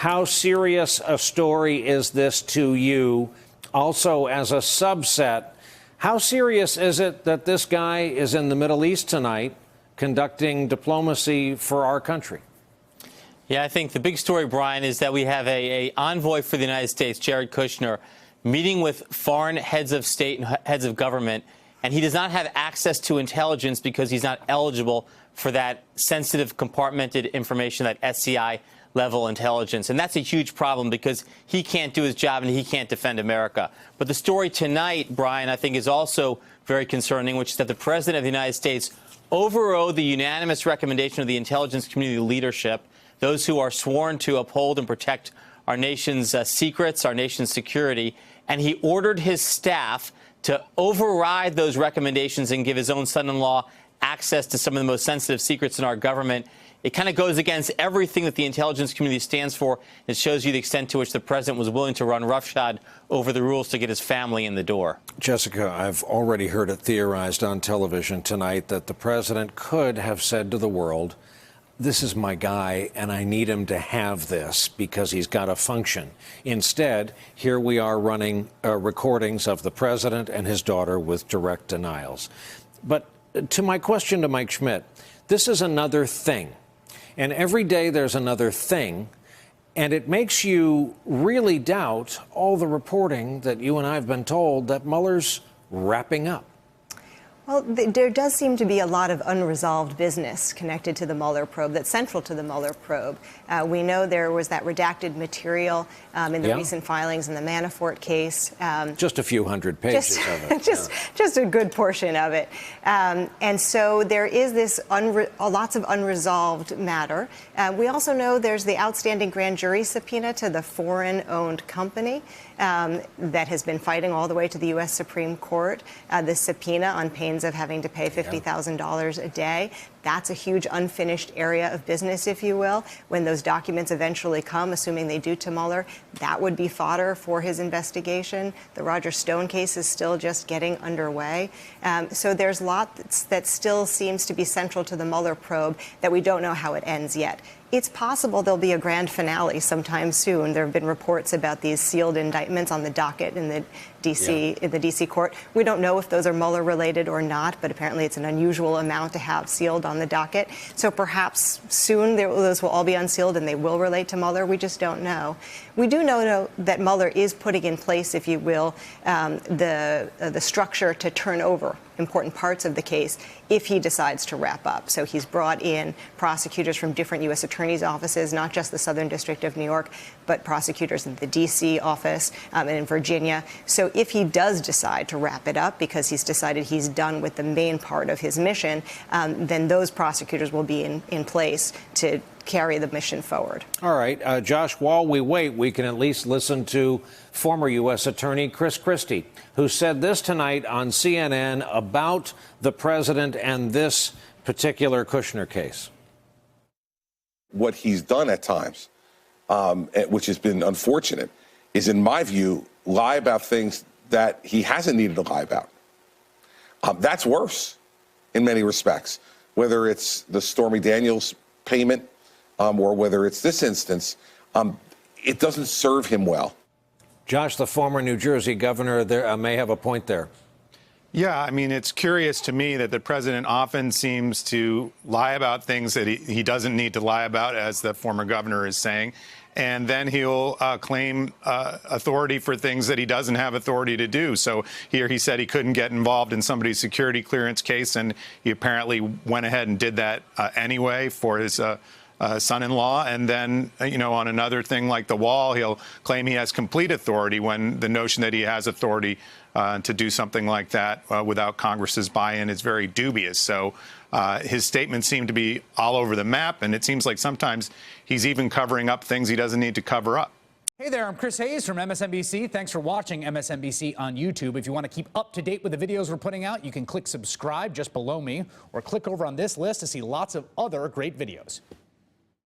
how serious a story is this to you? Also, as a subset, how serious is it that this guy is in the Middle East tonight conducting diplomacy for our country? Yeah, I think the big story, Brian, is that we have a envoy for the United States, Jared Kushner, meeting with foreign heads of state and heads of government, and he does not have access to intelligence because he's not eligible for that sensitive, compartmented information, that SCI level intelligence. And that's a huge problem because he can't do his job and he can't defend America. But the story tonight, Brian, I think is also very concerning, which is that the President of the United States overrode the unanimous recommendation of the intelligence community leadership, those who are sworn to uphold and protect our nation's secrets, our nation's security, and he ordered his staff to override those recommendations and give his own son-in-law access to some of the most sensitive secrets in our government. It kind of goes against everything that the intelligence community stands for. It shows you the extent to which the president was willing to run roughshod over the rules to get his family in the door. Jessica, I've already heard it theorized on television tonight that the president could have said to the world, this is my guy, and I need him to have this because he's got to function. Instead, here we are running recordings of the president and his daughter with direct denials. But to my question to Mike Schmidt, this is another thing. And every day there's another thing. And it makes you really doubt all the reporting that you and I have been told that Mueller's wrapping up. Well, there does seem to be a lot of unresolved business connected to the Mueller probe that's central to the Mueller probe. We know there was that redacted material in the recent filings in the Manafort case. Just a few hundred pages of it. Just a good portion of it. And so there is this lots of unresolved matter. We also know there's the outstanding grand jury subpoena to the foreign-owned company that has been fighting all the way to the U.S. Supreme Court. The subpoena on pains of having to pay $50,000 a day. That's a huge unfinished area of business, if you will. When those documents eventually come, assuming they do to Mueller, that would be fodder for his investigation. The Roger Stone case is still just getting underway. So there's a lot that still seems to be central to the Mueller probe that we don't know how it ends yet. It's possible there'll be a grand finale sometime soon. There have been reports about these sealed indictments on the docket in the D.C. court. We don't know if those are Mueller related or not, but apparently it's an unusual amount to have sealed on the docket. So perhaps soon those will all be unsealed and they will relate to Mueller. We just don't know. We do know that Mueller is putting in place, if you will, the structure to turn over important parts of the case if he decides to wrap up. So he's brought in prosecutors from different U.S. attorneys' offices, not just the Southern District of New York, but prosecutors in the D.C. office and in Virginia. So if he does decide to wrap it up because he's decided he's done with the main part of his mission, then those prosecutors will be in place to carry the mission forward. All right, Josh, while we wait, we can at least listen to former U.S. Attorney Chris Christie, who said this tonight on CNN about the president and this particular Kushner case. What he's done at times, which has been unfortunate, is, in my view, lie about things that he hasn't needed to lie about. That's worse in many respects, whether it's the Stormy Daniels payment or whether it's this instance. It doesn't serve him well. Josh, the former New Jersey governor, there may have a point there. Yeah, I mean, it's curious to me that the president often seems to lie about things that he doesn't need to lie about, as the former governor is saying. And then he'll claim authority for things that he doesn't have authority to do. So here he said he couldn't get involved in somebody's security clearance case, and he apparently went ahead and did that anyway for his son-in-law. And then, on another thing like the wall, he'll claim he has complete authority when the notion that he has authority to do something like that without Congress's buy-in is very dubious. So his statements seem to be all over the map, and it seems like sometimes he's even covering up things he doesn't need to cover up. Hey there, I'm Chris Hayes from MSNBC. Thanks for watching MSNBC on YouTube. If you want to keep up to date with the videos we're putting out, you can click subscribe just below me, or click over on this list to see lots of other great videos.